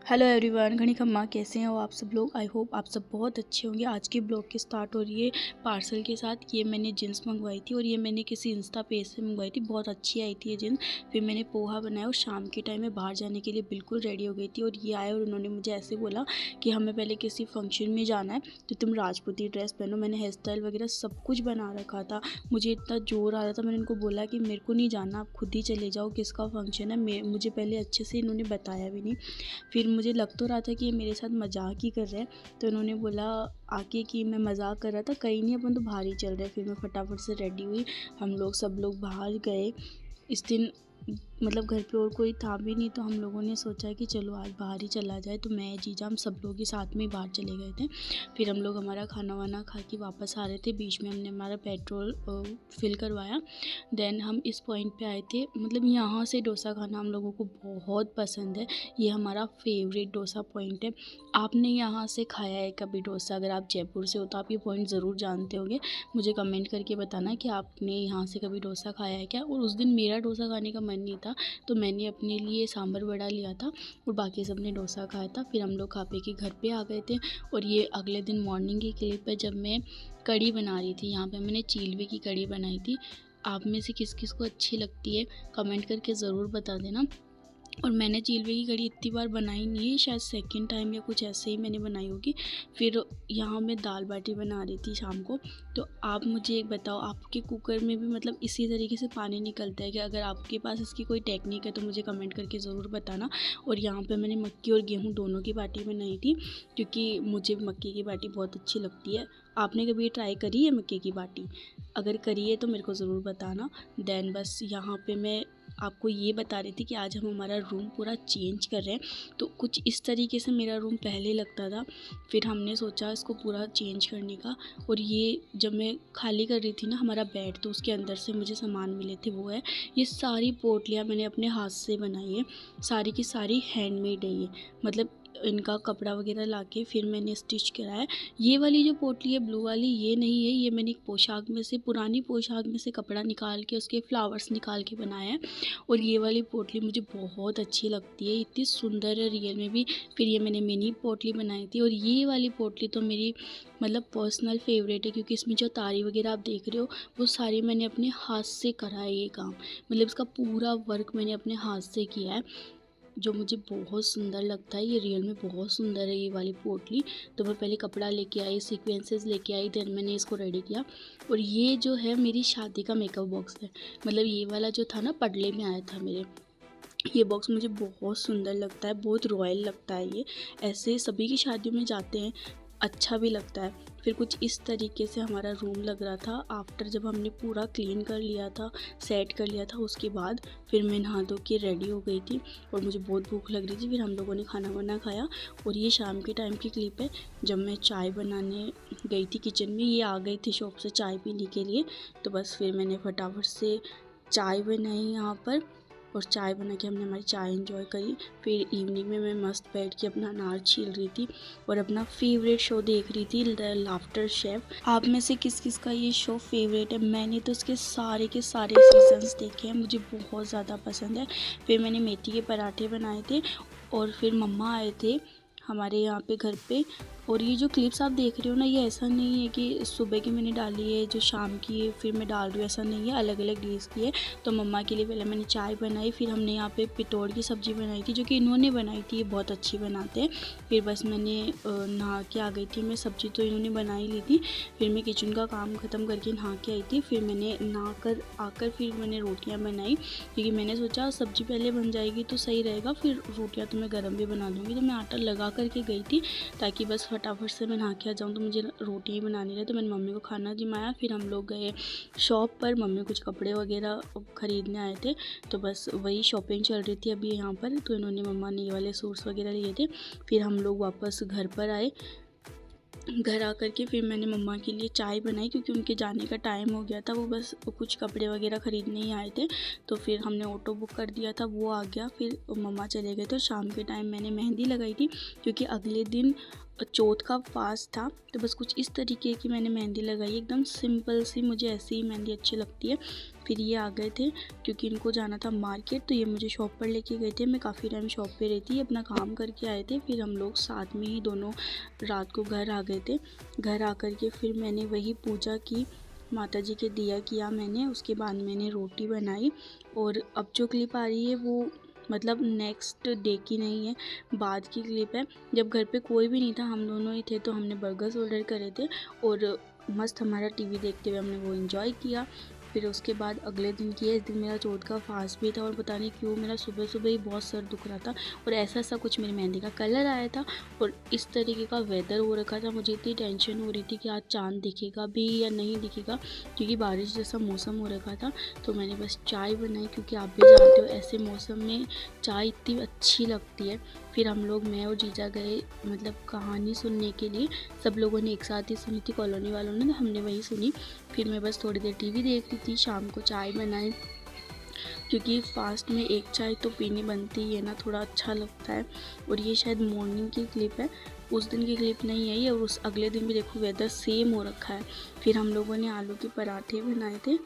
Hello everyone, घनी खम्मा कैसे हैं आप सब लोग। आई होप आप सब बहुत अच्छे होंगे। आज की ब्लॉग की स्टार्ट हो रही है पार्सल के साथ। ये मैंने जीन्स मंगवाई थी और ये मैंने किसी इंस्टा पेज से मंगवाई थी। बहुत अच्छी आई थी ये जीन्स। फिर मैंने पोहा बनाया और शाम के टाइम में बाहर जाने के लिए बिल्कुल रेडी हो गई थी। और ये आए और उन्होंने मुझे ऐसे बोला कि हमें पहले किसी फंक्शन में जाना है तो तुम राजपूती ड्रेस पहनो। मैंने हेयर स्टाइल वगैरह सब कुछ बना रखा था। मुझे इतना जोर आ रहा था, मैंने इनको बोला कि मेरे को नहीं जाना, आप खुद ही चले जाओ, किसका फंक्शन है। मुझे पहले अच्छे से इन्होंने बताया भी नहीं। फिर मुझे लग तो रहा था कि ये मेरे साथ मजाक ही कर रहे हैं, तो इन्होंने बोला आके कि मैं मजाक कर रहा था, कहीं नहीं, अपन तो बाहर ही चल रहे हैं। फिर मैं फटाफट से रेडी हुई, हम लोग सब लोग बाहर गए। इस दिन मतलब घर पे और कोई था भी नहीं, तो हम लोगों ने सोचा कि चलो आज बाहर ही चला जाए। तो मैं जीजा हम सब लोग ही साथ में बाहर चले गए थे। फिर हम लोग हमारा खाना वाना खा के वापस आ रहे थे, बीच में हमने हमारा पेट्रोल फिल करवाया। देन हम इस पॉइंट पे आए थे। मतलब यहाँ से डोसा खाना हम लोगों को बहुत पसंद है। ये हमारा फेवरेट डोसा पॉइंट है। आपने यहाँ से खाया है कभी डोसा? अगर आप जयपुर से हो तो आप ये पॉइंट ज़रूर जानते होंगे। मुझे कमेंट करके बताना कि आपने यहाँ से कभी डोसा खाया है क्या। और उस दिन मेरा डोसा खाने का मन नहीं था, तो मैंने अपने लिए सांभर वड़ा लिया था और बाकी सब ने डोसा खाया था। फिर हम लोग खा पी के घर पे आ गए थे। और ये अगले दिन मॉर्निंग की क्लिप है, जब मैं कढ़ी बना रही थी। यहाँ पे मैंने चीलवे की कढ़ी बनाई थी। आप में से किस किस को अच्छी लगती है कमेंट करके ज़रूर बता देना। और मैंने चीलवे की कढ़ी इतनी बार बनाई नहीं है, शायद सेकंड टाइम या कुछ ऐसे ही मैंने बनाई होगी। फिर यहाँ मैं दाल बाटी बना रही थी शाम को। तो आप मुझे एक बताओ, आपके कुकर में भी मतलब इसी तरीके से पानी निकलता है कि अगर आपके पास इसकी कोई टेक्निक है तो मुझे कमेंट करके ज़रूर बताना। और यहाँ पे मैंने मक्की और गेहूँ दोनों की बाटी बनाई थी, क्योंकि मुझे मक्की की बाटी बहुत अच्छी लगती है। आपने कभी ट्राई करी है मक्की की बाटी? अगर करी है तो मेरे को ज़रूर बताना। देन बस यहाँ पे मैं आपको ये बता रही थी कि आज हम हमारा रूम पूरा चेंज कर रहे हैं। तो कुछ इस तरीके से मेरा रूम पहले लगता था, फिर हमने सोचा इसको पूरा चेंज करने का। और ये जब मैं खाली कर रही थी ना हमारा बेड, तो उसके अंदर से मुझे सामान मिले थे, वो है ये सारी पोटलियाँ मैंने अपने हाथ से बनाई है। सारी की सारी हैंडमेड है ये। मतलब इनका कपड़ा वगैरह लाके फिर मैंने स्टिच कराया। ये वाली जो पोटली है ब्लू वाली, ये नहीं है, ये मैंने एक पोशाक में से, पुरानी पोशाक में से कपड़ा निकाल के उसके फ्लावर्स निकाल के बनाया है। और ये वाली पोटली मुझे बहुत अच्छी लगती है, इतनी सुंदर है रियल में भी। फिर ये मैंने मिनी पोटली बनाई थी। और ये वाली पोटली तो मेरी मतलब पर्सनल फेवरेट है, क्योंकि इसमें जो तारी वगैरह आप देख रहे हो वो सारी मैंने अपने हाथ से करा है ये काम। मतलब इसका पूरा वर्क मैंने अपने हाथ से किया है, जो मुझे बहुत सुंदर लगता है। ये रियल में बहुत सुंदर है ये वाली पोटली। तो मैं पहले कपड़ा लेके आई, सीक्वेंसेस लेके आई, देन मैंने इसको रेडी किया। और ये जो है मेरी शादी का मेकअप बॉक्स है। मतलब ये वाला जो था ना पडले में आया था मेरे, ये बॉक्स मुझे बहुत सुंदर लगता है, बहुत रॉयल लगता है ये। ऐसे सभी की शादियों में जाते हैं, अच्छा भी लगता है। फिर कुछ इस तरीके से हमारा रूम लग रहा था आफ्टर जब हमने पूरा क्लीन कर लिया था, सेट कर लिया था। उसके बाद फिर मैं नहा धो के रेडी हो गई थी और मुझे बहुत भूख लग रही थी। फिर हम लोगों ने खाना वाना खाया। और ये शाम के टाइम की क्लिप है, जब मैं चाय बनाने गई थी किचन में। ये आ गए थे शॉप से चाय पीने के लिए, तो बस फिर मैंने फटाफट से चाय बनाई यहाँ पर। और चाय बना के हमने हमारी चाय एंजॉय करी। फिर इवनिंग में मैं मस्त बैठ के अपना अनार छील रही थी और अपना फेवरेट शो देख रही थी, द लाफ्टर शेफ। आप में से किस किस का ये शो फेवरेट है? मैंने तो इसके सारे के सारे सीजन्स देखे हैं, मुझे बहुत ज़्यादा पसंद है। फिर मैंने मेथी के पराठे बनाए थे और फिर मम्मा आए थे हमारे यहाँ पे घर पे। और ये जो क्लिप्स आप देख रहे हो ना, ये ऐसा नहीं है कि सुबह की मैंने डाली है जो शाम की है फिर मैं डाल रही हूँ, ऐसा नहीं है, अलग अलग डेज़ की है। तो मम्मा के लिए पहले मैंने चाय बनाई, फिर हमने यहाँ पे पितौड़ की सब्ज़ी बनाई थी, जो कि इन्होंने बनाई थी, ये बहुत अच्छी बनाते हैं। फिर बस मैंने नहा के आ गई थी मैं, सब्ज़ी तो इन्होंने बना ही ली थी। फिर मैं किचन का काम ख़त्म करके नहा के आई थी। फिर मैंने नहा कर आकर फिर मैंने रोटियाँ बनाई, क्योंकि मैंने सोचा सब्ज़ी पहले बन जाएगी तो सही रहेगा, फिर रोटियाँ तो मैं गर्म भी बना लूँगी। तो मैं आटा लगा करके गई थी ताकि बस फटाफट से मैं नहा के आ जाऊँ, तो मुझे रोटियाँ ही बनानी रहे। तो मैंने मम्मी को खाना जिमाया। फिर हम लोग गए शॉप पर, मम्मी कुछ कपड़े वगैरह ख़रीदने आए थे, तो बस वही शॉपिंग चल रही थी अभी यहाँ पर। तो इन्होंने मम्मा ने ये वाले सूट्स वगैरह लिए थे। फिर हम लोग वापस घर पर आए। घर आकर के फिर मैंने मम्मा के लिए चाय बनाई, क्योंकि उनके जाने का टाइम हो गया था, वो बस कुछ कपड़े वगैरह ख़रीदने ही आए थे। तो फिर हमने ऑटो बुक कर दिया था, वो आ गया, फिर मम्मा चले गए। तो शाम के टाइम मैंने मेहंदी लगाई थी, क्योंकि अगले दिन चौथ का फास्ट था। तो बस कुछ इस तरीके की मैंने मेहंदी लगाई, एकदम सिंपल सी, मुझे ऐसी ही मेहंदी अच्छी लगती है। फिर ये आ गए थे क्योंकि इनको जाना था मार्केट, तो ये मुझे शॉप पर लेके गए थे। मैं काफ़ी टाइम शॉप पे रहती, अपना काम करके आए थे। फिर हम लोग साथ में ही दोनों रात को घर आ गए थे। घर आकर के फिर मैंने वही पूजा की, माता जी के दिया किया मैंने। उसके बाद मैंने रोटी बनाई। और अब जो क्लिप आ रही है वो मतलब नेक्स्ट डे की नहीं है, बाद की क्लिप है। जब घर पे कोई भी नहीं था, हम दोनों ही थे, तो हमने बर्गर्स ऑर्डर करे थे और मस्त हमारा टीवी देखते हुए हमने वो एंजॉय किया। फिर उसके बाद अगले दिन की है, इस दिन मेरा चौथ का फास्ट भी था और पता नहीं क्यों मेरा सुबह सुबह ही बहुत सर दुख रहा था और ऐसा ऐसा कुछ मेरी मेहंदी का कलर आया था और इस तरीके का वेदर हो रखा था। मुझे इतनी टेंशन हो रही थी कि आज चाँद दिखेगा भी या नहीं दिखेगा, क्योंकि बारिश जैसा मौसम हो रखा था। तो मैंने बस चाय बनाई, क्योंकि आप भी जानते हो ऐसे मौसम में चाय इतनी अच्छी लगती है। फिर हम लोग, मैं और जीजा गए मतलब कहानी सुनने के लिए। सब लोगों ने एक साथ ही सुनी थी, कॉलोनी वालों ने, तो हमने वही सुनी। फिर मैं बस थोड़ी देर टीवी देख रही थी, शाम को चाय बनाई, क्योंकि फास्ट में एक चाय तो पीनी बनती है ना, थोड़ा अच्छा लगता है। और ये शायद मॉर्निंग की क्लिप है, उस दिन की क्लिप नहीं है ये। और उस अगले दिन भी देखो वेदर सेम हो रखा है। फिर हम लोगों ने आलू के पराठे बनाए थे,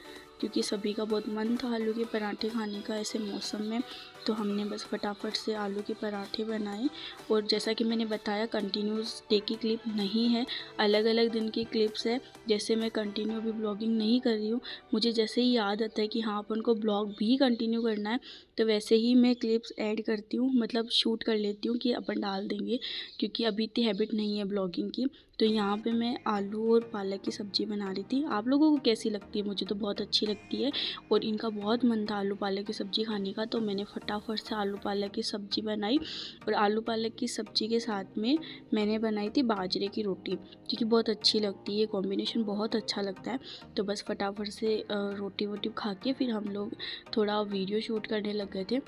क्योंकि सभी का बहुत मन था आलू के पराठे खाने का ऐसे मौसम में। तो हमने बस फटाफट से आलू के पराठे बनाए। और जैसा कि मैंने बताया, कंटिन्यूस डे की क्लिप नहीं है, अलग अलग दिन की क्लिप्स है। जैसे मैं कंटिन्यू अभी ब्लॉगिंग नहीं कर रही हूँ, मुझे जैसे ही याद आता है कि हाँ अपन को ब्लॉग भी कंटिन्यू करना है, तो वैसे ही मैं क्लिप्स ऐड करती हूँ, मतलब शूट कर लेती हूँ कि अपन डाल देंगे, क्योंकि अभी इतनी हैबिट नहीं है ब्लॉगिंग की। तो यहाँ पे मैं आलू और पालक की सब्ज़ी बना रही थी। आप लोगों को कैसी लगती है? मुझे तो बहुत अच्छी लगती है और इनका बहुत मन था आलू पालक की सब्ज़ी खाने का, तो मैंने फटाफट से आलू पालक की सब्ज़ी बनाई। और आलू पालक की सब्ज़ी के साथ में मैंने बनाई थी बाजरे की रोटी, क्योंकि बहुत अच्छी लगती है, ये कॉम्बिनेशन बहुत अच्छा लगता है। तो बस फटाफट से रोटी वोटी खा के फिर हम लोग थोड़ा वीडियो शूट करने लग गए थे,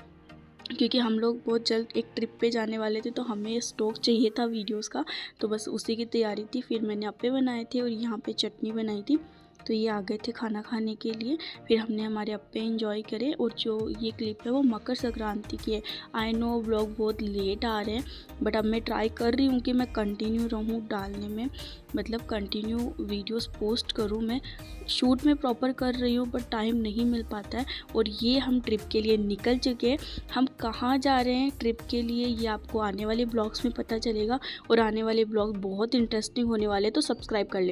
क्योंकि हम लोग बहुत जल्द एक ट्रिप पे जाने वाले थे, तो हमें स्टॉक चाहिए था वीडियोस का। तो बस उसी की तैयारी थी। फिर मैंने अप्पे बनाए थे और यहाँ पे चटनी बनाई थी। तो ये आ गए थे खाना खाने के लिए। फिर हमने हमारे अप्पे एंजॉय करे। और जो ये क्लिप है वो मकर संक्रांति की है। आई नो व्लॉग बहुत लेट आ रहे हैं, बट अब मैं ट्राई कर रही हूँ कि मैं कंटिन्यू रहूँ डालने में, मतलब कंटिन्यू वीडियोस पोस्ट करूँ। मैं शूट में प्रॉपर कर रही हूँ, बट टाइम नहीं मिल पाता है। और ये हम ट्रिप के लिए निकल चुके हैं। हम कहाँ जा रहे हैं ट्रिप के लिए, ये आपको आने वाले ब्लॉग्स में पता चलेगा। और आने वाले ब्लॉग बहुत इंटरेस्टिंग होने वाले हैं, तो सब्सक्राइब कर लें।